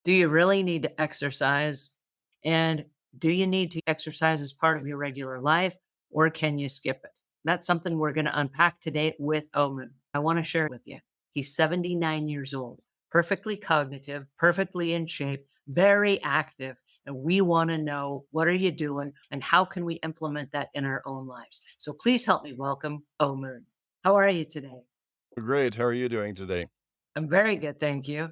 Do you really need to exercise? And do you need to exercise as part of your regular life or can you skip it? That's something we're going to unpack today with Omuugn. I want to share it with you. He's 79 years old, perfectly cognitive, perfectly in shape, very active. And we want to know, what are you doing and how can we implement that in our own lives? So please help me welcome Omuugn. How are you today? Great. How are you doing today? I'm very good, thank you.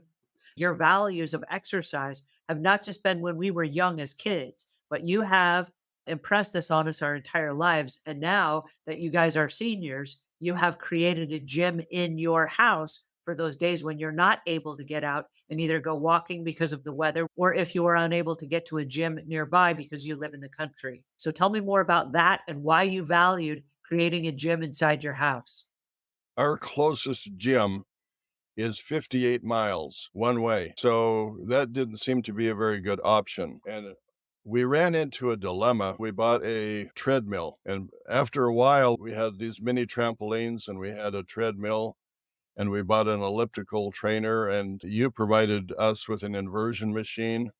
Your values of exercise have not just been when we were young as kids, but you have impressed this on us our entire lives. And now that you guys are seniors, you have created a gym in your house for those days when you're not able to get out and either go walking because of the weather or if you are unable to get to a gym nearby because you live in the country. So tell me more about that and why you valued creating a gym inside your house. Our closest gym is 58 miles one way. So that didn't seem to be a very good option. And we ran into a dilemma. We bought a treadmill. And after a while, we had these mini trampolines and we had a treadmill and we bought an elliptical trainer. And you provided us with an inversion machine.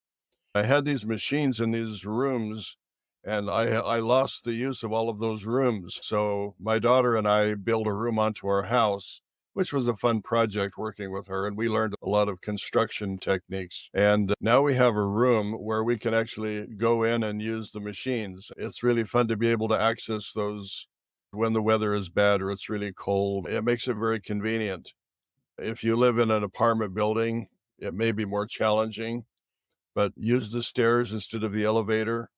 I had these machines in these rooms, and I lost the use of all of those rooms. So my daughter and I built a room onto our house, which was a fun project working with her. And we learned a lot of construction techniques. And now we have a room where we can actually go in and use the machines. It's really fun to be able to access those when the weather is bad or it's really cold. It makes it very convenient. If you live in an apartment building, it may be more challenging, but use the stairs instead of the elevator.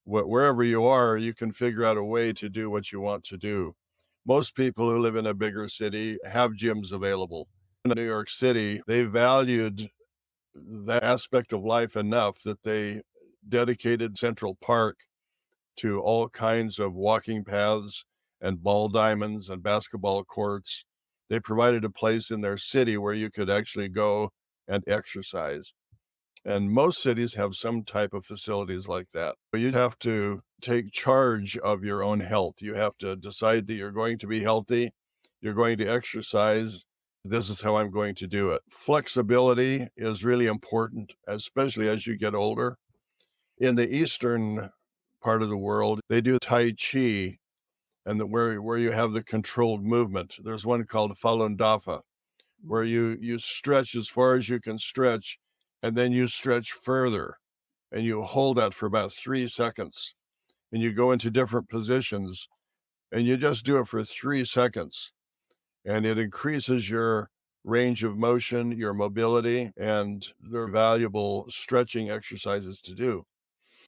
Wherever you are, you can figure out a way to do what you want to do. Most people who live in a bigger city have gyms available. In New York City, they valued that aspect of life enough that they dedicated Central Park to all kinds of walking paths and ball diamonds and basketball courts. They provided a place in their city where you could actually go and exercise. And most cities have some type of facilities like that. But you have to take charge of your own health. You have to decide that you're going to be healthy, you're going to exercise. This is how I'm going to do it. Flexibility is really important, especially as you get older. In the eastern part of the world, they do Tai Chi, and where you have the controlled movement. There's one called Falun Dafa, where you stretch as far as you can stretch, and then you stretch further, and you hold that for about 3 seconds, and you go into different positions, and you just do it for 3 seconds, and it increases your range of motion, your mobility, and they're valuable stretching exercises to do.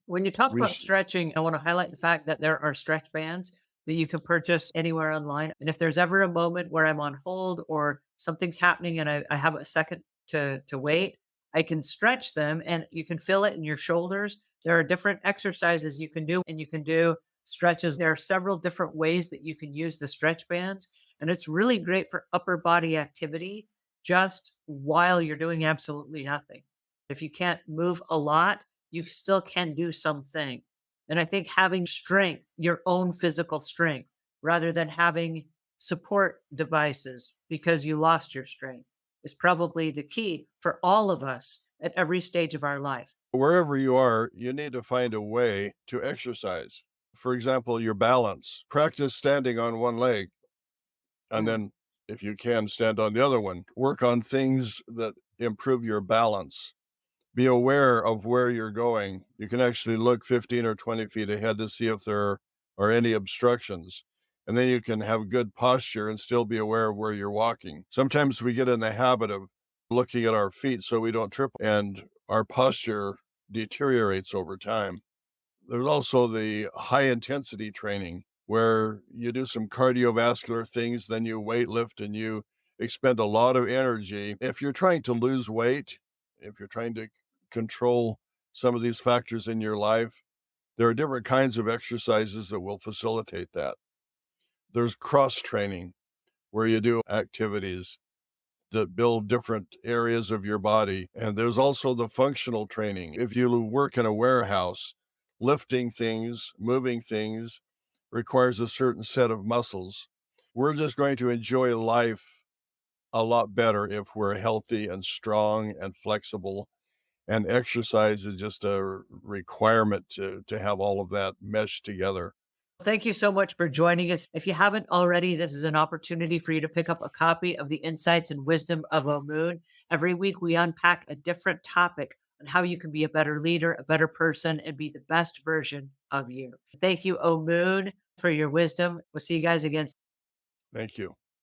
When you talk We about sh- stretching, I want to highlight the fact that there are stretch bands that you can purchase anywhere online. And if there's ever a moment where I'm on hold or something's happening and I have a second to wait, I can stretch them and you can feel it in your shoulders. There are different exercises you can do and you can do stretches. There are several different ways that you can use the stretch bands. And it's really great for upper body activity just while you're doing absolutely nothing. If you can't move a lot, you still can do something. And I think having strength, your own physical strength, rather than having support devices because you lost your strength, is probably the key for all of us at every stage of our life. Wherever you are, you need to find a way to exercise. For example, your balance. Practice standing on one leg, and Mm. then, if you can, stand on the other one. Work on things that improve your balance. Be aware of where you're going. You can actually look 15 or 20 feet ahead to see if there are any obstructions. And then you can have good posture and still be aware of where you're walking. Sometimes we get in the habit of looking at our feet so we don't trip, and our posture deteriorates over time. There's also the high intensity training where you do some cardiovascular things, then you weight lift and you expend a lot of energy. If you're trying to lose weight, if you're trying to control some of these factors in your life, there are different kinds of exercises that will facilitate that. There's cross training where you do activities that build different areas of your body. And there's also the functional training. If you work in a warehouse, lifting things, moving things requires a certain set of muscles. We're just going to enjoy life a lot better if we're healthy and strong and flexible. and exercise is just a requirement to have all of that meshed together. Thank you so much for joining us. If you haven't already, this is an opportunity for you to pick up a copy of the Insights and Wisdom of Omuugn. Every week, we unpack a different topic on how you can be a better leader, a better person, and be the best version of you. Thank you, Omuugn, for your wisdom. We'll see you guys again. Thank you.